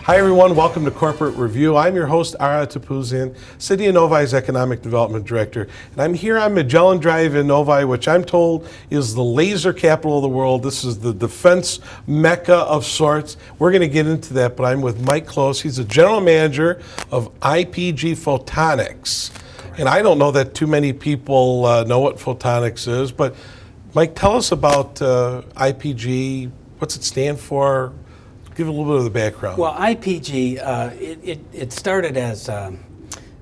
Hi everyone, welcome to Corporate Review. I'm your host, Ara Tapuzian, City of Novi's Economic Development Director. And I'm here on Magellan Drive in Novi, which I'm told is the laser capital of the world. This is the defense mecca of sorts. We're going to get into that, but I'm with Mike Close. He's the General Manager of IPG Photonics. And I don't know that too many people know what photonics is, but Mike, tell us about IPG. What's it stand for? Give a little bit of the background. Well, IPG, it started as a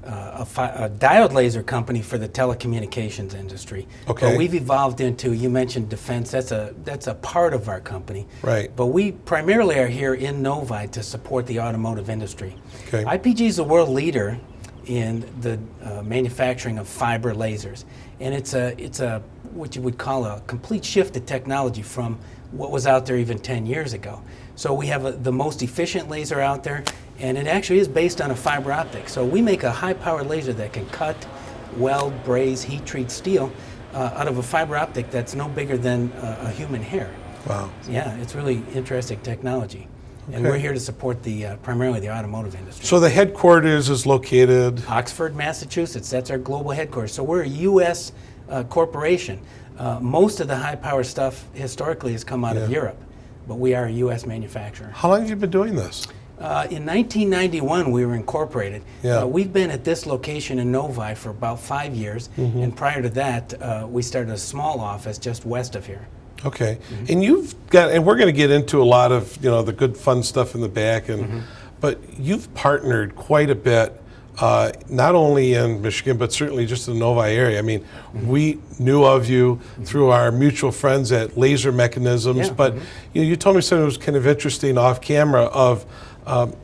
diode laser company for the telecommunications industry. Okay. But we've evolved into, you mentioned defense, that's a part of our company. Right. But we primarily are here in Novi to support the automotive industry. Okay. IPG is the world leader in the manufacturing of fiber lasers. And it's a what you would call a complete shift in technology from what was out there even 10 years ago. So we have the most efficient laser out there, and it actually is based on a fiber optic. So we make a high-powered laser that can cut, weld, braze, heat-treat steel out of a fiber optic that's no bigger than a human hair. Wow. Yeah, it's really interesting technology. Okay. And we're here to support primarily the automotive industry. So the headquarters is located? Oxford, Massachusetts. That's our global headquarters. So we're a U.S. Corporation. Most of the high-power stuff historically has come out of Europe, but we are a U.S. manufacturer. How long have you been doing this? In 1991, we were incorporated. Yeah. We've been at this location in Novi for about 5 years, and prior to that, we started a small office just west of here. Okay, and you've got, and we're going to get into a lot of the good fun stuff in the back, and but you've partnered quite a bit. Not only in Michigan, but certainly just in the Novi area. I mean, we knew of you through our mutual friends at Laser Mechanisms, but you told me something that was kind of interesting off camera of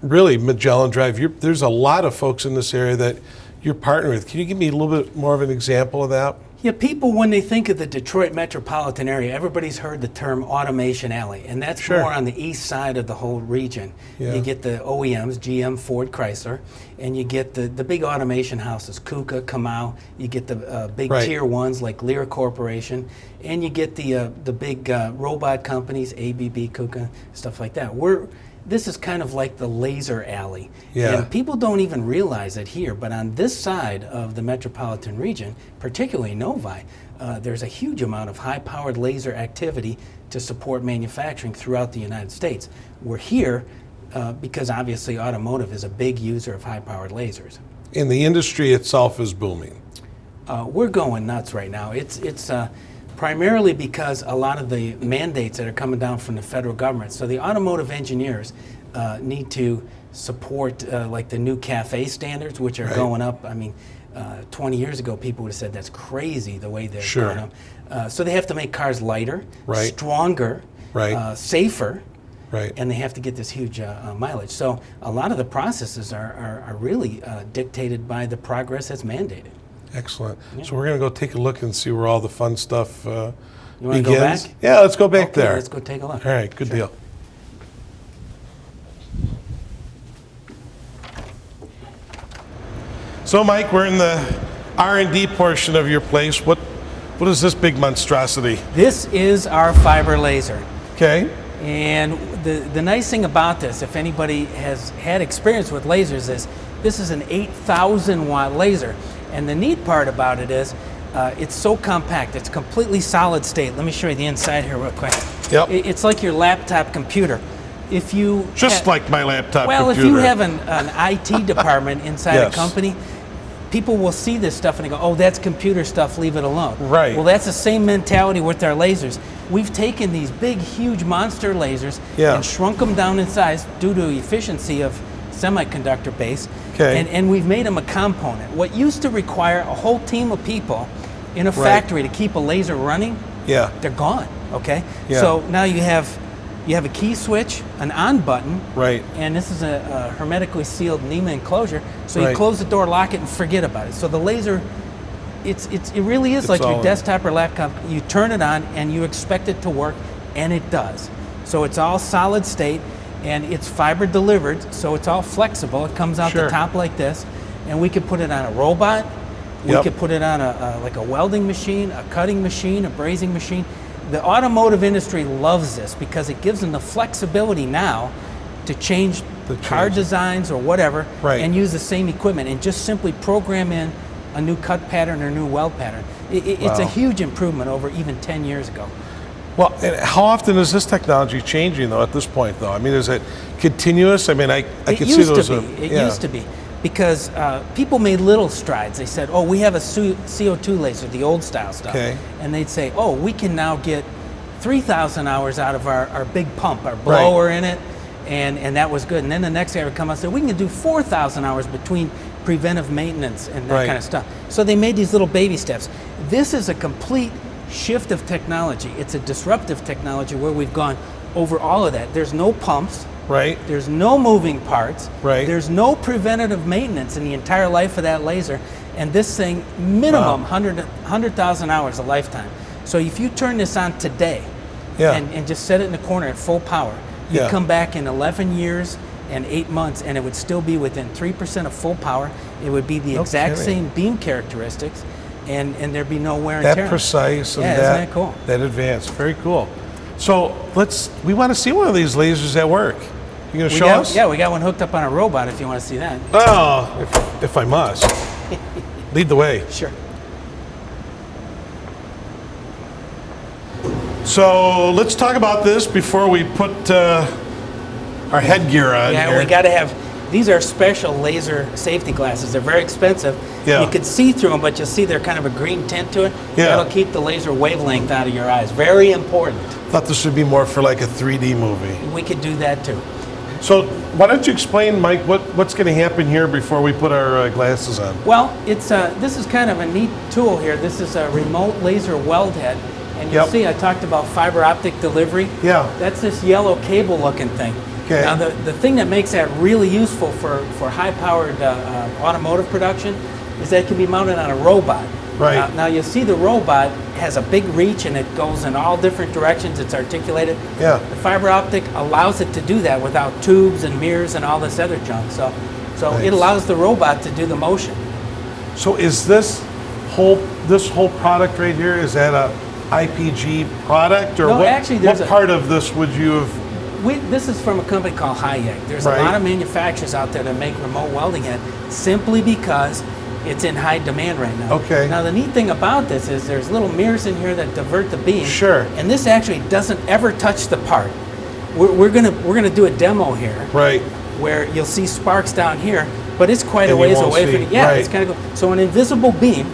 really Magellan Drive. There's a lot of folks in this area that you're partnering with. Can you give me a little bit more of an example of that? Yeah, people, when they think of the Detroit metropolitan area, everybody's heard the term Automation Alley, and that's more on the east side of the whole region. Yeah. You get the OEMs, GM, Ford, Chrysler, and you get the big automation houses, KUKA, Kamau. You get the big tier ones like Lear Corporation, and you get the big robot companies, ABB, KUKA, stuff like that. This is kind of like the laser alley. Yeah. And people don't even realize it here, but on this side of the metropolitan region, particularly Novi, there's a huge amount of high-powered laser activity to support manufacturing throughout the United States. We're here because obviously automotive is a big user of high-powered lasers. And the industry itself is booming. We're going nuts right now. It's primarily because a lot of the mandates that are coming down from the federal government. So the automotive engineers need to support like the new CAFE standards, which are going up. I mean, 20 years ago, people would have said that's crazy the way they're going up. So they have to make cars lighter, stronger, safer, and they have to get this huge mileage. So a lot of the processes are really dictated by the progress that's mandated. Excellent. Yeah. So we're going to go take a look and see where all the fun stuff begins. You want to go back? Yeah, let's go back there. Let's go take a look. All right, good deal. So Mike, we're in the R&D portion of your place. What is this big monstrosity? This is our fiber laser. Okay. And the nice thing about this, if anybody has had experience with lasers, is this is an 8,000 watt laser. And the neat part about it is it's so compact. It's completely solid state. Let me show you the inside here real quick. Yep. It's like your laptop computer. If you like my laptop computer. Well, if you have an IT department inside a company, people will see this stuff and they go, oh, that's computer stuff, leave it alone. Right. Well, that's the same mentality with our lasers. We've taken these big, huge monster lasers and shrunk them down in size due to efficiency of semiconductor base, and we've made them a component. What used to require a whole team of people in a factory to keep a laser running, they're gone. Okay, so now you have a key switch, an on button, and this is a hermetically sealed NEMA enclosure. So you close the door, lock it, and forget about it. So the laser, it really is like your desktop or laptop. You turn it on and you expect it to work, and it does. So it's all solid state. And it's fiber delivered, so it's all flexible. It comes out the top like this, and we could put it on a robot. We could put it on like a welding machine, a cutting machine, a brazing machine. The automotive industry loves this because it gives them the flexibility now to change car designs or whatever, right. and use the same equipment and just simply program in a new cut pattern or new weld pattern. It's a huge improvement over even 10 years ago. Well, and how often is this technology changing, though, at this point, though? I mean, is it continuous? I mean, I can see those. It used to be, because people made little strides. They said, oh, we have a CO2 laser, the old style stuff. Okay. And they'd say, oh, we can now get 3,000 hours out of our big pump, our blower in it, and that was good. And then the next guy would come out and say, we can do 4,000 hours between preventive maintenance and that kind of stuff. So they made these little baby steps. This is a complete shift of technology. It's a disruptive technology where we've gone over all of that. There's no pumps. Right. There's no moving parts. Right. There's no preventative maintenance in the entire life of that laser. And this thing, minimum 100,000 hours a lifetime. So if you turn this on today and just set it in the corner at full power, you come back in 11 years and 8 months and it would still be within 3% of full power. It would be the exact same beam characteristics, and there'd be no wear and tear. That precise and isn't that cool? That advanced. Very cool. So we want to see one of these lasers at work. You gonna show us? Yeah, we got one hooked up on a robot if you want to see that. Oh, if I must. Lead the way. Sure. So let's talk about this before we put our headgear on. Yeah, we got to have, these are special laser safety glasses. They're very expensive. Yeah. You can see through them, but you'll see they're kind of a green tint to it. Yeah. That'll keep the laser wavelength out of your eyes. Very important. Thought this would be more for like a 3D movie. We could do that too. So why don't you explain, Mike, what's going to happen here before we put our glasses on? Well, this is kind of a neat tool here. This is a remote laser weld head. And you'll see I talked about fiber optic delivery. Yeah. That's this yellow cable looking thing. Okay. Now the thing that makes that really useful for high powered automotive production is that it can be mounted on a robot. Right. Now you'll see the robot has a big reach and it goes in all different directions. It's articulated. Yeah. The fiber optic allows it to do that without tubes and mirrors and all this other junk. So it allows the robot to do the motion. So is this whole product right here, is that a IPG product, or no, actually, what part of this would you have? This is from a company called Hayek. There's a lot of manufacturers out there that make remote welding head simply because it's in high demand right now. Okay. Now the neat thing about this is there's little mirrors in here that divert the beam. Sure. And this actually doesn't ever touch the part. We're gonna do a demo here. Right. Where you'll see sparks down here, but it's quite a ways away from it. Yeah, it's kind of cool. So an invisible beam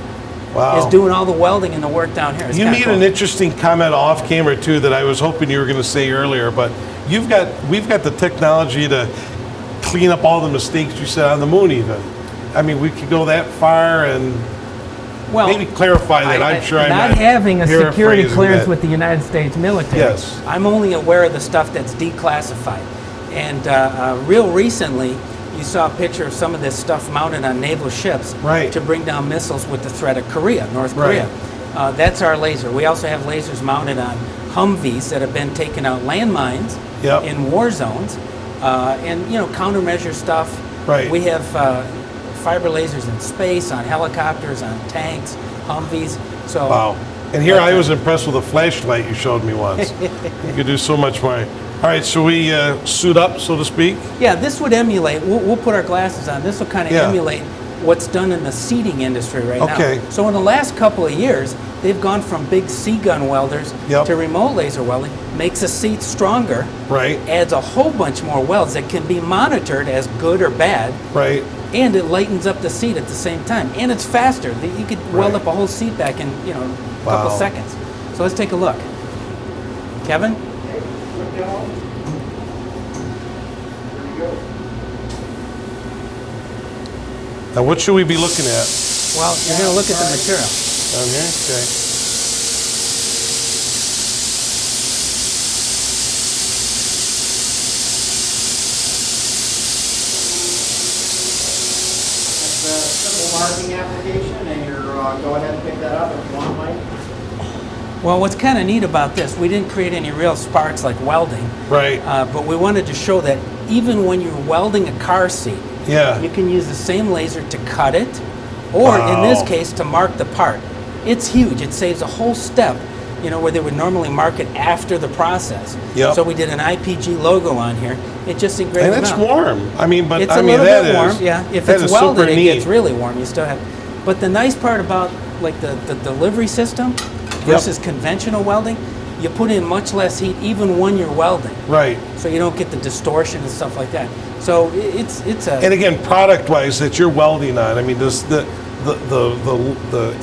is doing all the welding and the work down here. You made an interesting comment off camera too that I was hoping you were going to say earlier, but we've got the technology to clean up all the mistakes you said on the moon even. I mean, we could go that far and maybe clarify that. I'm sure I'm not having a security clearance that. With the United States military. Yes. I'm only aware of the stuff that's declassified. And real recently, you saw a picture of some of this stuff mounted on naval ships to bring down missiles with the threat of North Korea. That's our laser. We also have lasers mounted on Humvees that have been taking out landmines in war zones, and countermeasure stuff. We have fiber lasers in space, on helicopters, on tanks, Humvees. So and here I was impressed with a flashlight you showed me once. You could do so much more. All right, so we suit up, so to speak? Yeah, this would emulate, we'll put our glasses on, this will kind of emulate what's done in the seating industry right now. So in the last couple of years, they've gone from big C-gun welders to remote laser welding, makes the seat stronger, adds a whole bunch more welds that can be monitored as good or bad, and it lightens up the seat at the same time. And it's faster. You could weld up a whole seat back in a couple seconds. So let's take a look. Kevin? Now, what should we be looking at? Well, you're going to look at the material. Down here? Okay. That's a simple marking application, and you're go ahead and pick that up if you want, Mike. Well, what's kind of neat about this, we didn't create any real sparks like welding. But we wanted to show that even when you're welding a car seat, you can use the same laser to cut it, or in this case, to mark the part. It's huge. It saves a whole step you know, where they would normally mark it after the process. Yep. So we did an IPG logo on here. It just engraved And it's them out. warm. I mean, but It's I a mean, little that bit warm, is, yeah. If that it's is welded, super it neat. gets really warm. You still have, but the nice part about like the delivery system versus conventional welding, you put in much less heat even when you're welding. Right. So you don't get the distortion and stuff like that. So it's a. And again, product-wise, that you're welding on. I mean, does the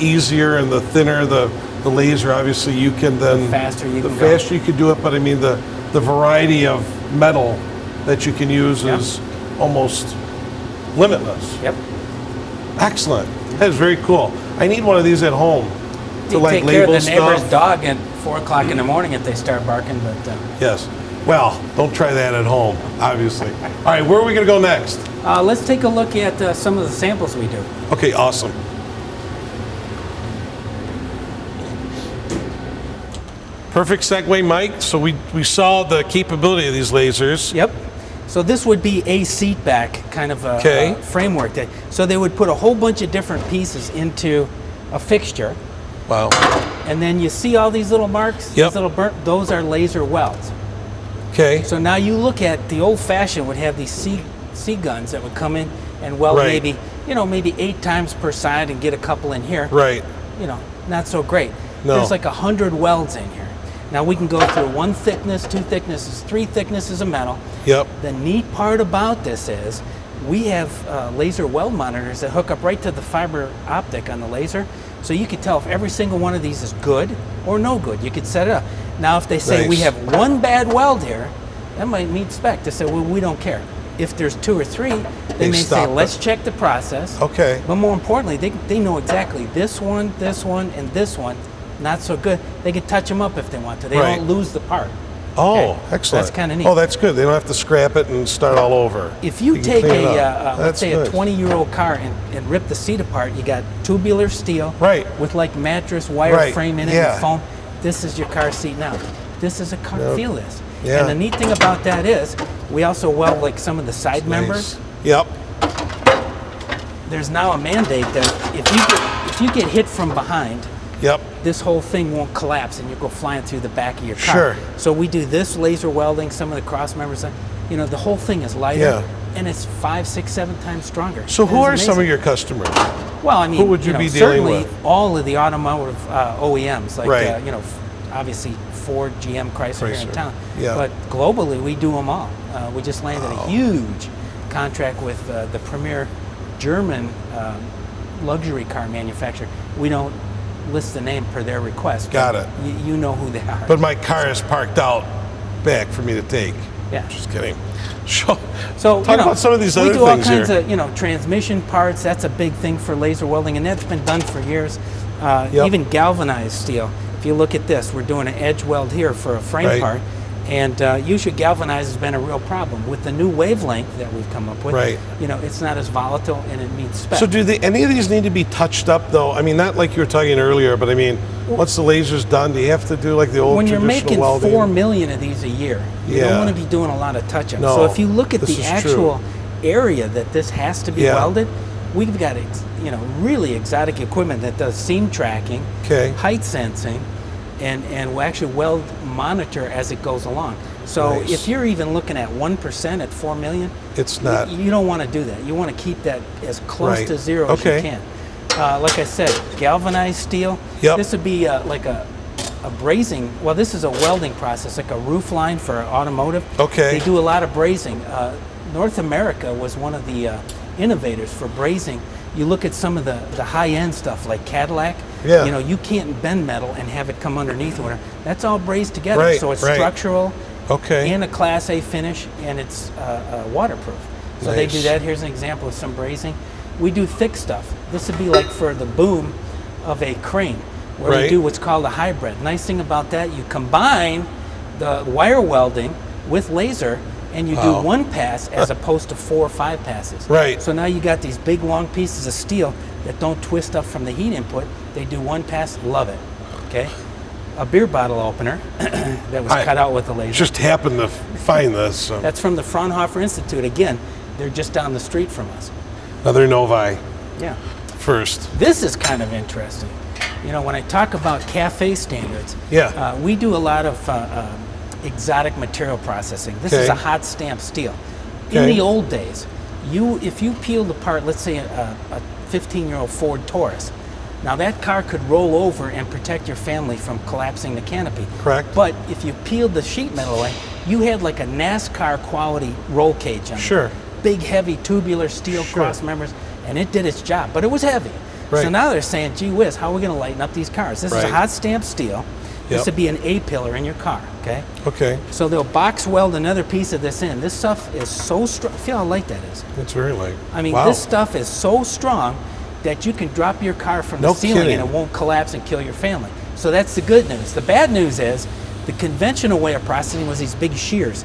easier and the thinner the laser, obviously, you can then The faster you can go. faster you can do it. But I mean, the variety of metal that you can use is almost limitless. Yep. Excellent. That is very cool. I need one of these at home to You like take care of label the neighbor's stuff. dog at 4 o'clock in the morning if they start barking, but Yes. Well, don't try that at home, obviously. All right, where are we going to go next? let's take a look at some of the samples we do. Okay, awesome. Perfect segue, Mike. So we saw the capability of these lasers. Yep. So this would be a seat back kind of a framework. So they would put a whole bunch of different pieces into a fixture. Wow. And then you see all these little marks? Yep. These little burnt, those are laser welds. Okay. So now you look at the old fashioned would have these C guns that would come in and weld maybe 8 times per side and get a couple in here. Right. You know, not so great. No. There's like 100 welds in here. Now we can go through 1 thickness, 2 thicknesses, 3 thicknesses of metal. Yep. The neat part about this is we have laser weld monitors that hook up right to the fiber optic on the laser. So you can tell if every single one of these is good or no good. You could set it up. Now if they say we have 1 bad weld here, that might meet spec. They say, well, we don't care. If there's 2 or 3, they may say, let's check the process. Okay. But more importantly, they know exactly this one, and this one, not so good. They can touch them up if they want to. They don't lose the part. Oh, Okay? excellent. That's kind of neat. Oh, that's good. They don't have to scrap it and start all over. If you can take clean it up. let's say That's a 20-year-old car and rip the seat apart, you got tubular steel with like mattress wire frame in it and foam. This is your car seat now. This is a car. Feel this. Yeah. And the neat thing about that is we also weld like some of the side members. Yep. There's now a mandate that if you get hit from behind, this whole thing won't collapse and you go flying through the back of your car. Sure. So we do this laser welding, some of the cross members, you know, the whole thing is lighter and it's 5, 6, 7 times stronger. So who are some of your customers? Well, I mean, who would you be dealing certainly with? all of the automotive OEMs, like you know, obviously Ford, GM, Chrysler here in town. Yeah. But globally, we do them all. We just landed a huge contract with the premier German luxury car manufacturer. We don't list the name per their request. Got it. You know who they are. But my car is parked out back for me to take. Yeah. Just kidding. So talk about some of these other things. We do all things kinds here. of, you know, transmission parts. That's a big thing for laser welding, and that's been done for years. Even galvanized steel. If you look at this, we're doing an edge weld here for a frame part, and usually galvanized has been a real problem. With the new wavelength that we've come up with, you know, it's not as volatile and it meets spec. So do any of these need to be touched up though? I mean, not like you were talking earlier, but I mean, once the laser's done, do you have to do like the old when you're traditional making welding? 4 million of these a year, you don't want to be doing a lot of touch-ups. No, so if you look at this the is actual area that this has to be welded, we've got really exotic equipment that does seam tracking, height sensing, and will actually weld monitor as it goes along. So if you're even looking at 1% at 4 million, it's not. You don't want to do that. You want to keep that as close to zero as you can. Like I said, galvanized steel. This would be like a brazing. Well, this is a welding process, like a roof line for automotive. They do a lot of brazing. North America was one of the innovators for brazing. You look at some of the high-end stuff like Cadillac. You know, you can't bend metal and have it come underneath or whatever. That's all brazed together. So it's structural and a Class A finish, and it's waterproof. So they do that. Here's an example of some brazing. We do thick stuff. This would be like for the boom of a crane, where we do what's called a hybrid. Nice thing about that, you combine the wire welding with laser, and you do 1 pass as opposed to 4 or 5 passes. So now you got these big long pieces of steel that don't twist up from the heat input. They do 1 pass, love it. Okay, a beer bottle opener that was cut out with a laser. Just happened to find this. So. That's from the Fraunhofer Institute. Again, they're just down the street from us. Another Novi. Yeah. First. This is kind of interesting. You know, when I talk about cafe standards, we do a lot of exotic material processing. This is a hot stamped steel. In the old days, if you peeled apart, let's say a 15-year-old Ford Taurus, now that car could roll over and protect your family from collapsing the canopy. Correct. But if you peeled the sheet metal away, you had like a NASCAR quality roll cage on it. Big, heavy, tubular steel cross members, and it did its job, but it was heavy. So now they're saying, gee whiz, how are we going to lighten up these cars? This is a hot stamped steel. This would be an A-pillar in your car, okay? Okay. So they'll box weld another piece of this in. This stuff is so strong. Feel how light that is. It's very light. I mean, this stuff is so strong that you can drop your car from the ceiling and it won't collapse and kill your family. So that's the good news. The bad news is the conventional way of processing was these big shears.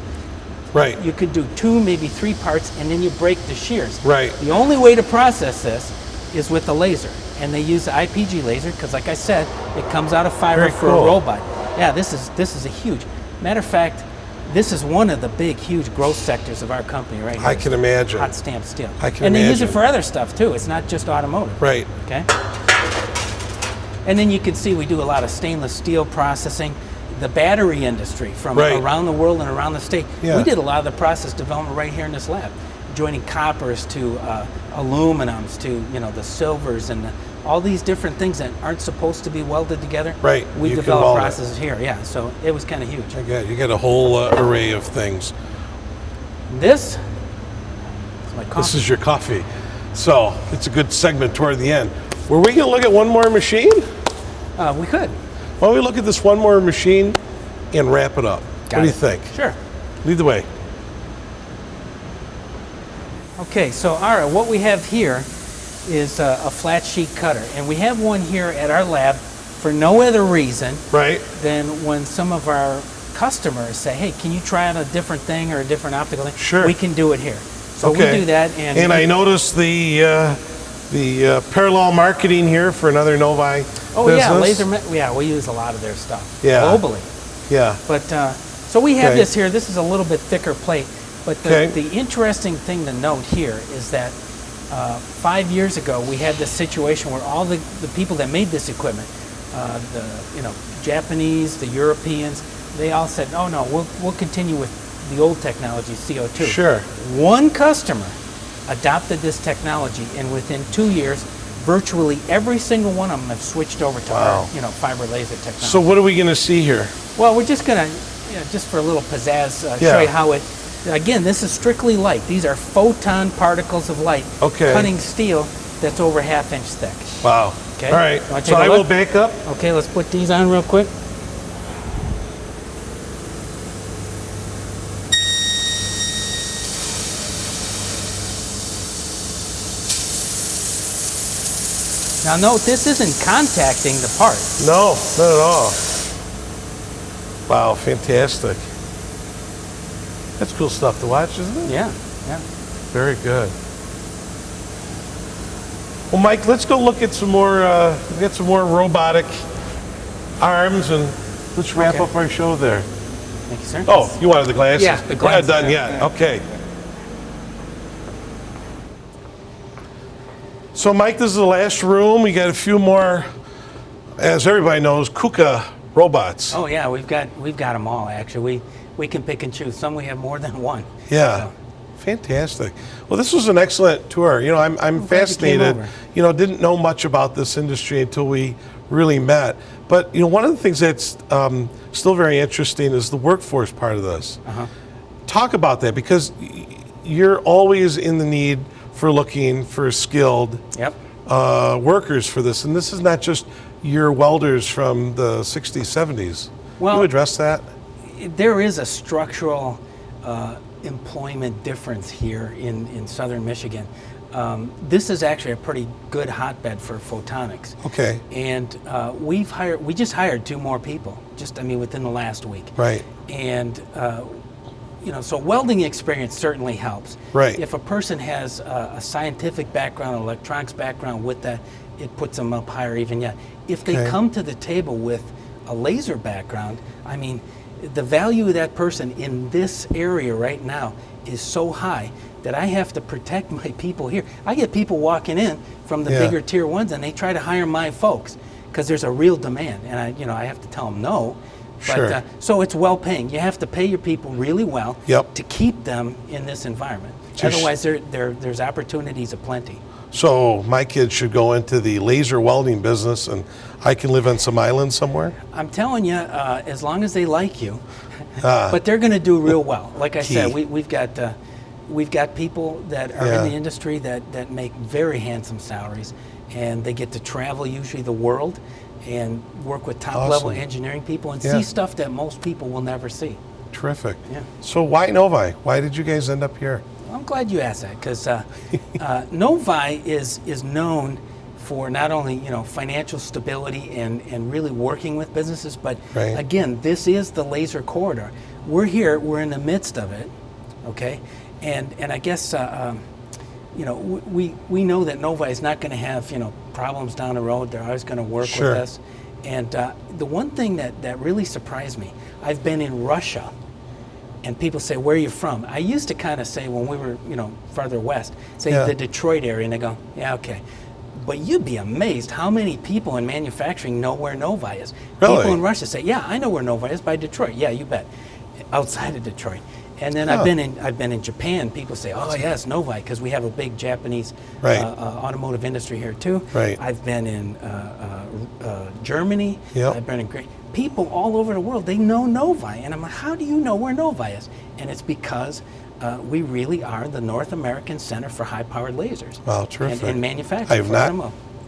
Right. You could do 2, maybe 3 parts, and then you break the shears. Right. The only way to process this is with a laser. And they use the IPG laser because, like I said, it comes out of fiber for a robot. Yeah, this is a huge. Matter of fact, this is one of the big, huge growth sectors of our company right here. I can imagine. Hot stamped steel. I can imagine. And they use it for other stuff too. It's not just automotive. Right. Okay. And then you can see we do a lot of stainless steel processing. The battery industry from around the world and around the state. We did a lot of the process development right here in this lab, joining coppers to aluminums to the silvers and all these different things that aren't supposed to be welded together. Right. We developed processes here. Yeah. So it was kind of huge. You got a whole array of things. This is my coffee. This is your coffee. So it's a good segment toward the end. Were we going to look at one more machine? We could. Why don't we look at this one more machine and wrap it up? What do you think? Sure. Lead the way. Okay, so all right, what we have here is a flat sheet cutter, and we have one here at our lab for no other reason than when some of our customers say, hey, can you try out a different thing or a different optical thing? Sure. We can do it here. So we do that. And I noticed the parallel marketing here for another Novi business. We use a lot of their stuff globally. Yeah. But so we have this here. This is a little bit thicker plate. But the interesting thing to note here is that 5 years ago we had this situation where all the people that made this equipment, the Japanese, the Europeans, they all said, oh no, we'll continue with the old technology, CO2. Sure. One customer adopted this technology, and within 2 years, virtually every single one of them have switched over to our, fiber laser technology. So what are we going to see here? Well, we're just going to, just for a little pizzazz, show you how it. Again, this is strictly light. These are photon particles of light cutting steel that's over 1/2 inch thick. Wow. Okay. All right. So I will back up. Okay, let's put these on real quick. Now note, this isn't contacting the part. No, not at all. Wow, fantastic. That's cool stuff to watch, isn't it? Yeah. Very good. Well, Mike, let's go look at some more. Get some more robotic arms, and let's wrap up our show there. Thank you, sir. Oh, you wanted the glasses? Yeah, the glasses. We're not done yet. Okay. So, Mike, this is the last room. We got a few more, as everybody knows, KUKA robots. Oh yeah, we've got them all. Actually, we can pick and choose. Some we have more than one. Yeah. So. Fantastic. Well, this was an excellent tour. I'm fascinated. Didn't know much about this industry until we really met. But one of the things that's still very interesting is the workforce part of this. Talk about that, because you're always in the need for looking for skilled workers for this, and this is not just your welders from the 60s, 70s. Well, can you address that? There is a structural employment difference here in southern Michigan. This is actually a pretty good hotbed for photonics. Okay. And we just hired 2 more people, within the last week. Right. And so welding experience certainly helps. Right. If a person has a scientific background, an electronics background with that, it puts them up higher even yet. If they come to the table with a laser background, the value of that person in this area right now is so high that I have to protect my people here. I get people walking in from the bigger tier 1s, and they try to hire my folks because there's a real demand, and I have to tell them no. But, Sure. So it's well paying. You have to pay your people really well Yep. to keep them in this environment. Just- Otherwise, there's opportunities aplenty. So my kids should go into the laser welding business, and I can live on some island somewhere? I'm telling you, as long as they like you, but they're going to do real well. Like I said, we've got people that are in the industry that make very handsome salaries, and they get to travel usually the world and work with top level engineering people and see stuff that most people will never see. Terrific. Yeah. So why Novi? Why did you guys end up here? I'm glad you asked that, because Novi is known for not only financial stability and really working with businesses, but again, this is the laser corridor. We're here, we're in the midst of it, okay? And I guess we know that Novi is not going to have problems down the road. They're always going to work with us. And the one thing that really surprised me, I've been in Russia, and people say, "Where are you from?" I used to kind of say, when we were farther west, say the Detroit area, and they go, "Yeah, okay." But you'd be amazed how many people in manufacturing know where Novi is. Really? People in Russia say, "Yeah, I know where Novi is, by Detroit." Yeah, you bet. Outside of Detroit. And then I've been in Japan. People say, "Oh yes, Novi," because we have a big Japanese automotive industry here too. Right. I've been in Germany. Yep. I've been in great people all over the world. They know Novi, and I'm like, "How do you know where Novi is?" And it's because we really are the North American Center for High-Powered Lasers. Wow, terrific. And manufacturing. I have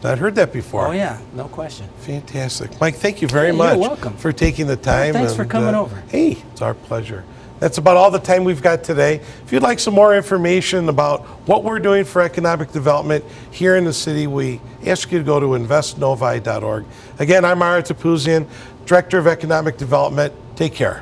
not heard that before. Oh yeah, no question. Fantastic. Mike, thank you very much. You're welcome. For taking the time. Thanks for coming over. Hey, it's our pleasure. That's about all the time we've got today. If you'd like some more information about what we're doing for economic development here in the city, we ask you to go to investnovi.org. Again, I'm Ara Tapuzian, Director of Economic Development. Take care.